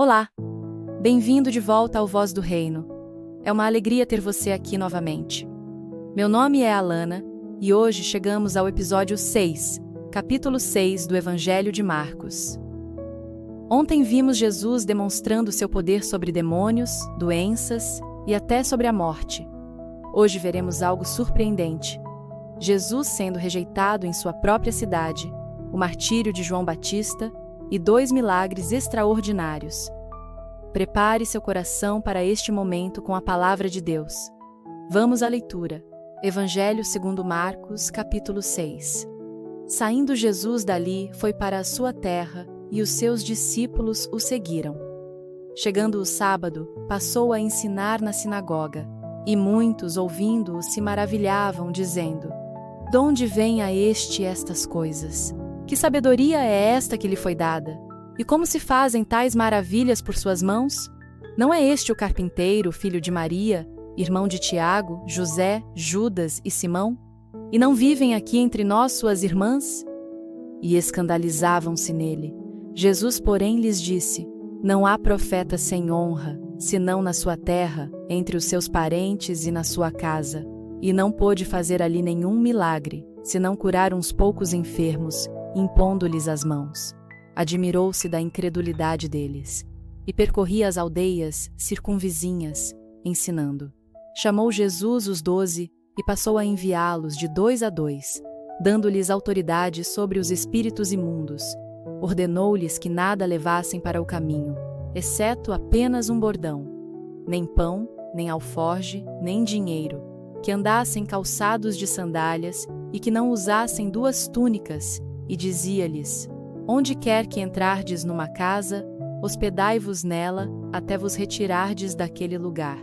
Olá! Bem-vindo de volta ao Voz do Reino. É uma alegria ter você aqui novamente. Meu nome é Alana e hoje chegamos ao episódio 6, capítulo 6 do Evangelho de Marcos. Ontem vimos Jesus demonstrando seu poder sobre demônios, doenças e até sobre a morte. Hoje veremos algo surpreendente. Jesus sendo rejeitado em sua própria cidade, o martírio de João Batista e 2 milagres extraordinários. Prepare seu coração para este momento com a palavra de Deus. Vamos à leitura. Evangelho segundo Marcos, capítulo 6. Saindo Jesus dali, foi para a sua terra, e os seus discípulos o seguiram. Chegando o sábado, passou a ensinar na sinagoga, e muitos, ouvindo-o, se maravilhavam, dizendo: "De onde vem a este estas coisas? Que sabedoria é esta que lhe foi dada? E como se fazem tais maravilhas por suas mãos? Não é este o carpinteiro, filho de Maria, irmão de Tiago, José, Judas e Simão? E não vivem aqui entre nós suas irmãs?" E escandalizavam-se nele. Jesus, porém, lhes disse: "Não há profeta sem honra, senão na sua terra, entre os seus parentes e na sua casa. E não pôde fazer ali nenhum milagre, senão curar uns poucos enfermos, impondo-lhes as mãos." Admirou-se da incredulidade deles, e percorria as aldeias circunvizinhas, ensinando. Chamou Jesus os 12 e passou a enviá-los de 2 a 2, dando-lhes autoridade sobre os espíritos imundos. Ordenou-lhes que nada levassem para o caminho, exceto apenas um bordão, nem pão, nem alforge, nem dinheiro, que andassem calçados de sandálias e que não usassem 2 túnicas, e dizia-lhes: "Onde quer que entrardes numa casa, hospedai-vos nela até vos retirardes daquele lugar.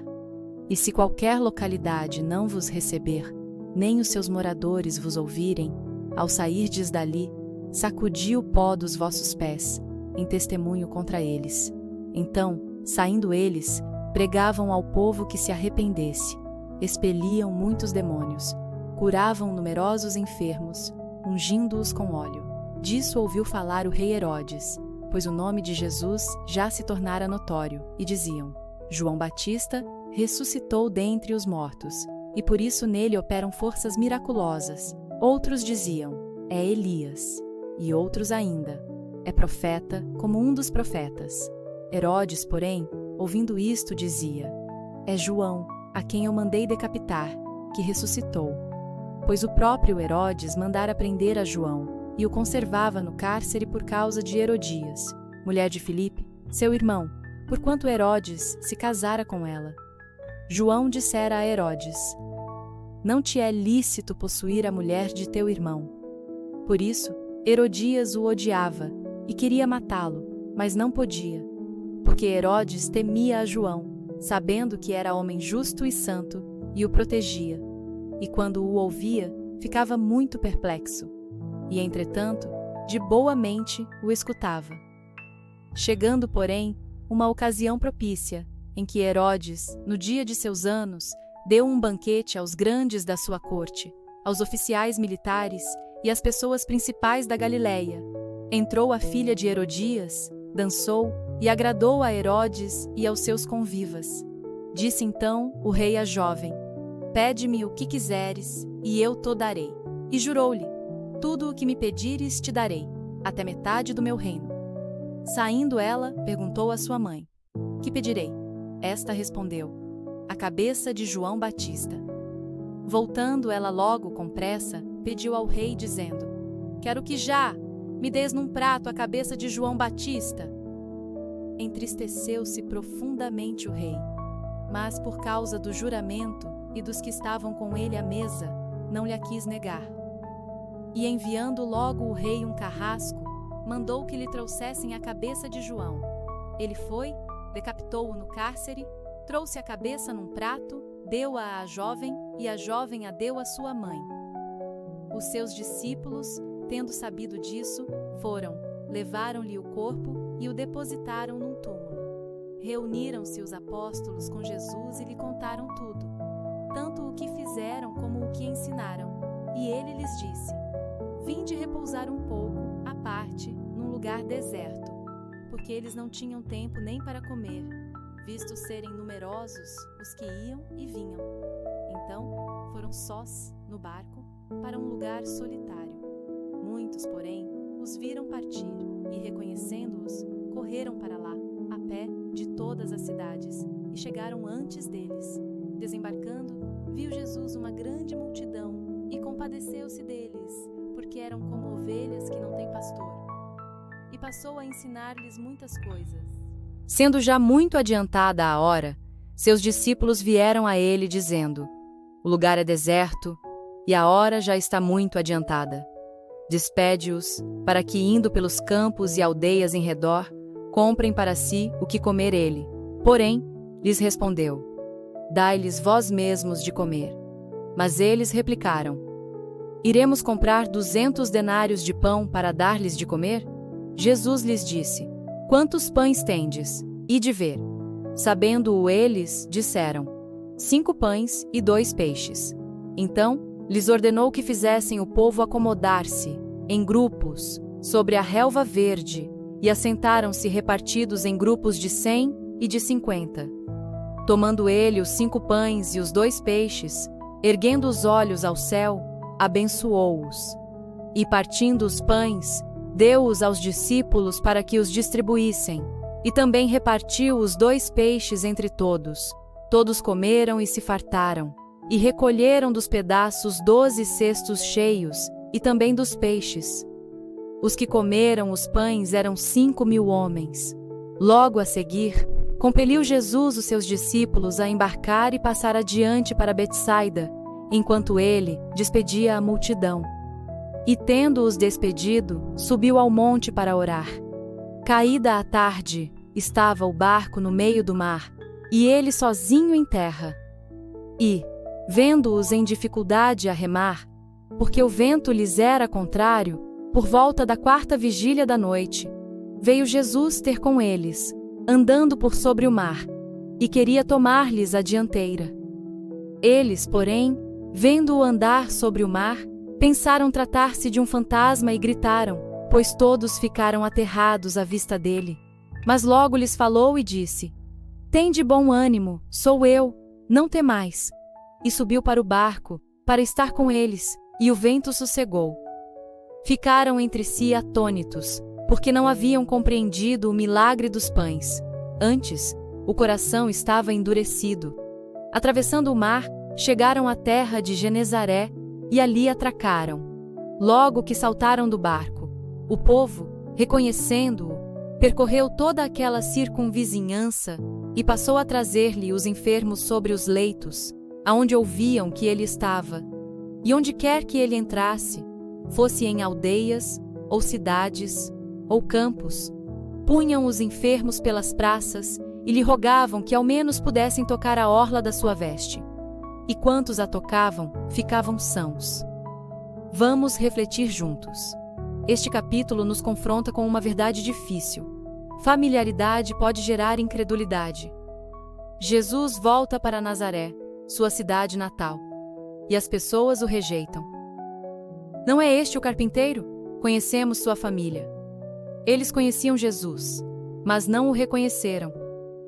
E se qualquer localidade não vos receber, nem os seus moradores vos ouvirem, ao sairdes dali, sacudi o pó dos vossos pés, em testemunho contra eles." Então, saindo eles, pregavam ao povo que se arrependesse, expeliam muitos demônios, curavam numerosos enfermos, ungindo-os com óleo. Disso ouviu falar o rei Herodes, pois o nome de Jesus já se tornara notório, e diziam: "João Batista ressuscitou dentre os mortos, e por isso nele operam forças miraculosas." Outros diziam: "É Elias." E outros ainda: "É profeta, como um dos profetas." Herodes, porém, ouvindo isto, dizia: "É João, a quem eu mandei decapitar, que ressuscitou." Pois o próprio Herodes mandara prender a João, e o conservava no cárcere por causa de Herodias, mulher de Filipe, seu irmão, porquanto Herodes se casara com ela. João dissera a Herodes: "Não te é lícito possuir a mulher de teu irmão." Por isso, Herodias o odiava e queria matá-lo, mas não podia, porque Herodes temia a João, sabendo que era homem justo e santo, e o protegia. E quando o ouvia, ficava muito perplexo. E, entretanto, de boa mente o escutava. Chegando, porém, uma ocasião propícia, em que Herodes, no dia de seus anos, deu um banquete aos grandes da sua corte, aos oficiais militares e às pessoas principais da Galileia, entrou a filha de Herodias, dançou e agradou a Herodes e aos seus convivas. Disse então o rei à jovem: "Pede-me o que quiseres, e eu to darei." E jurou-lhe: "Tudo o que me pedires te darei, até metade do meu reino." Saindo ela, perguntou à sua mãe: "Que pedirei?" Esta respondeu: "A cabeça de João Batista." Voltando ela logo com pressa, pediu ao rei, dizendo: "Quero que já me des num prato a cabeça de João Batista." Entristeceu-se profundamente o rei, mas por causa do juramento e dos que estavam com ele à mesa, não lhe a quis negar. E enviando logo o rei um carrasco, mandou que lhe trouxessem a cabeça de João. Ele foi, decapitou-o no cárcere, trouxe a cabeça num prato, deu-a à jovem, e a jovem a deu à sua mãe. Os seus discípulos, tendo sabido disso, foram, levaram-lhe o corpo e o depositaram num túmulo. Reuniram-se os apóstolos com Jesus e lhe contaram tudo, tanto o que fizeram como o que ensinaram. E ele lhes disse: "Vinde repousar um pouco, à parte, num lugar deserto." porque eles não tinham tempo nem para comer, visto serem numerosos os que iam e vinham. Então, foram sós, no barco, para um lugar solitário. Muitos, porém, os viram partir e, reconhecendo-os, correram para lá, a pé, de todas as cidades, e chegaram antes deles. Desembarcando, viu Jesus uma grande multidão e compadeceu-se deles, porque eram como ovelhas que não têm pastor. E passou a ensinar-lhes muitas coisas. Sendo já muito adiantada a hora, seus discípulos vieram a ele dizendo: o lugar é deserto e a hora já está muito adiantada. Despede-os, para que, indo pelos campos e aldeias em redor, comprem para si o que comer ele. Porém, lhes respondeu: dai-lhes vós mesmos de comer. Mas eles replicaram: iremos comprar 200 denários de pão para dar-lhes de comer? Jesus lhes disse: quantos pães tendes? Ide ver. Sabendo-o eles, disseram: 5 pães e 2 peixes. Então, lhes ordenou que fizessem o povo acomodar-se, em grupos, sobre a relva verde, e assentaram-se repartidos em grupos de 100 e de 50. Tomando ele os 5 pães e os 2 peixes, erguendo os olhos ao céu, abençoou-os. E partindo os pães, deu-os aos discípulos para que os distribuíssem, e também repartiu os 2 peixes entre todos. Todos comeram e se fartaram, e recolheram dos pedaços 12 cestos cheios, e também dos peixes. Os que comeram os pães eram 5.000 homens. Logo a seguir, compeliu Jesus os seus discípulos a embarcar e passar adiante para Betsaida, enquanto ele despedia a multidão. E tendo-os despedido, subiu ao monte para orar. Caída a tarde, estava o barco no meio do mar, e ele sozinho em terra. E, vendo-os em dificuldade a remar, porque o vento lhes era contrário, por volta da 4ª vigília da noite, veio Jesus ter com eles, andando por sobre o mar, e queria tomar-lhes a dianteira. Eles, porém, vendo-o andar sobre o mar, pensaram tratar-se de um fantasma e gritaram, pois todos ficaram aterrados à vista dele. Mas logo lhes falou e disse: tende bom ânimo, sou eu, não temais. E subiu para o barco, para estar com eles, e o vento sossegou. Ficaram entre si atônitos, porque não haviam compreendido o milagre dos pães. Antes, o coração estava endurecido. Atravessando o mar, chegaram à terra de Genezaré, e ali atracaram. Logo que saltaram do barco, o povo, reconhecendo-o, percorreu toda aquela circunvizinhança e passou a trazer-lhe os enfermos sobre os leitos, aonde ouviam que ele estava. E onde quer que ele entrasse, fosse em aldeias, ou cidades, ou campos, punham os enfermos pelas praças e lhe rogavam que ao menos pudessem tocar a orla da sua veste. E quantos a tocavam, ficavam sãos. Vamos refletir juntos. Este capítulo nos confronta com uma verdade difícil. Familiaridade pode gerar incredulidade. Jesus volta para Nazaré, sua cidade natal, e as pessoas o rejeitam. Não é este o carpinteiro? Conhecemos sua família. Eles conheciam Jesus, mas não o reconheceram.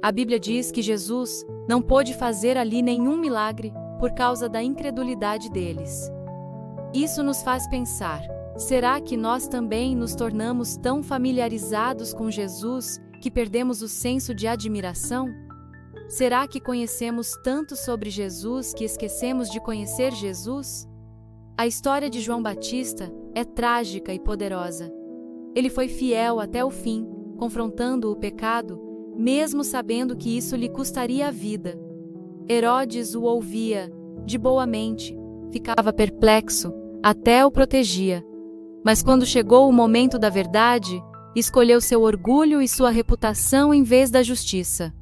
A Bíblia diz que Jesus não pôde fazer ali nenhum milagre por causa da incredulidade deles. Isso nos faz pensar: será que nós também nos tornamos tão familiarizados com Jesus que perdemos o senso de admiração? Será que conhecemos tanto sobre Jesus que esquecemos de conhecer Jesus? A história de João Batista é trágica e poderosa. Ele foi fiel até o fim, confrontando o pecado, mesmo sabendo que isso lhe custaria a vida. Herodes o ouvia, de boa mente, ficava perplexo, até o protegia. Mas quando chegou o momento da verdade, escolheu seu orgulho e sua reputação em vez da justiça.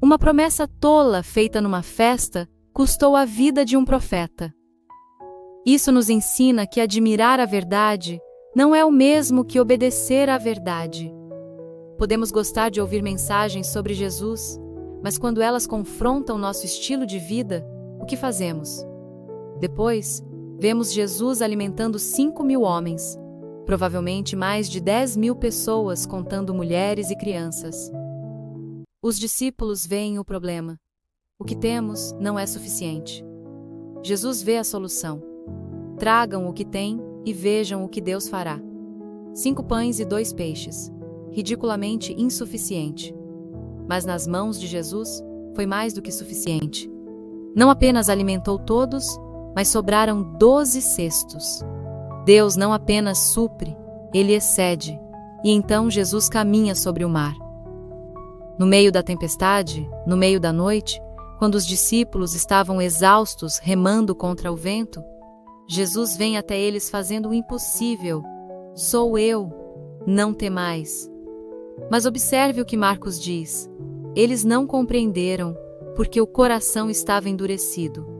Uma promessa tola feita numa festa custou a vida de um profeta. Isso nos ensina que admirar a verdade não é o mesmo que obedecer à verdade. Podemos gostar de ouvir mensagens sobre Jesus, mas quando elas confrontam nosso estilo de vida, o que fazemos? Depois, vemos Jesus alimentando 5.000 homens. provavelmente mais de 10.000 pessoas, contando mulheres e crianças. Os discípulos veem o problema. O que temos não é suficiente. Jesus vê a solução. Tragam o que têm e vejam o que Deus fará. 5 pães e 2 peixes. Ridiculamente insuficiente. Mas nas mãos de Jesus, foi mais do que suficiente. Não apenas alimentou todos, mas sobraram 12 cestos. Deus não apenas supre, Ele excede. E então Jesus caminha sobre o mar. No meio da tempestade, no meio da noite, quando os discípulos estavam exaustos, remando contra o vento, Jesus vem até eles fazendo o impossível. Sou eu, não temais. Mas observe o que Marcos diz. Eles não compreenderam, porque o coração estava endurecido.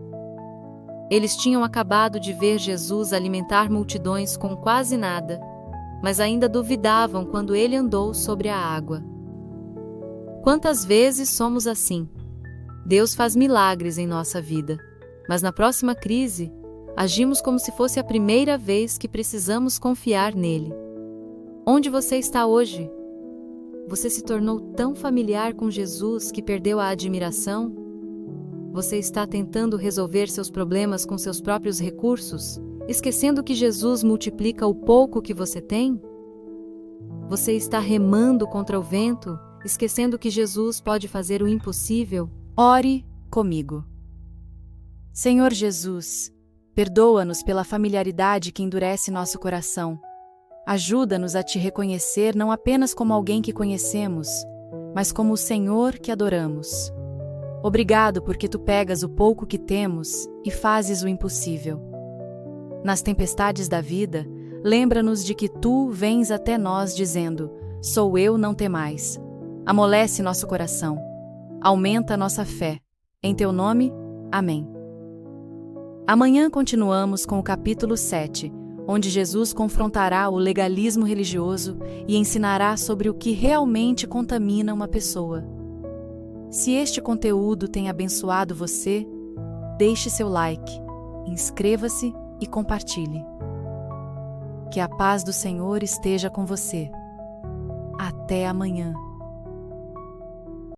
Eles tinham acabado de ver Jesus alimentar multidões com quase nada, mas ainda duvidavam quando ele andou sobre a água. Quantas vezes somos assim? Deus faz milagres em nossa vida, mas na próxima crise, agimos como se fosse a primeira vez que precisamos confiar nele. Onde você está hoje? Você se tornou tão familiar com Jesus que perdeu a admiração? Você está tentando resolver seus problemas com seus próprios recursos, esquecendo que Jesus multiplica o pouco que você tem? Você está remando contra o vento, esquecendo que Jesus pode fazer o impossível? Ore comigo. Senhor Jesus, perdoa-nos pela familiaridade que endurece nosso coração. Ajuda-nos a te reconhecer não apenas como alguém que conhecemos, mas como o Senhor que adoramos. Obrigado porque tu pegas o pouco que temos e fazes o impossível. Nas tempestades da vida, lembra-nos de que tu vens até nós dizendo: sou eu, não temais. Amolece nosso coração. Aumenta nossa fé. Em teu nome, amém. Amanhã continuamos com o capítulo 7, onde Jesus confrontará o legalismo religioso e ensinará sobre o que realmente contamina uma pessoa. Se este conteúdo tem abençoado você, deixe seu like, inscreva-se e compartilhe. Que a paz do Senhor esteja com você. Até amanhã.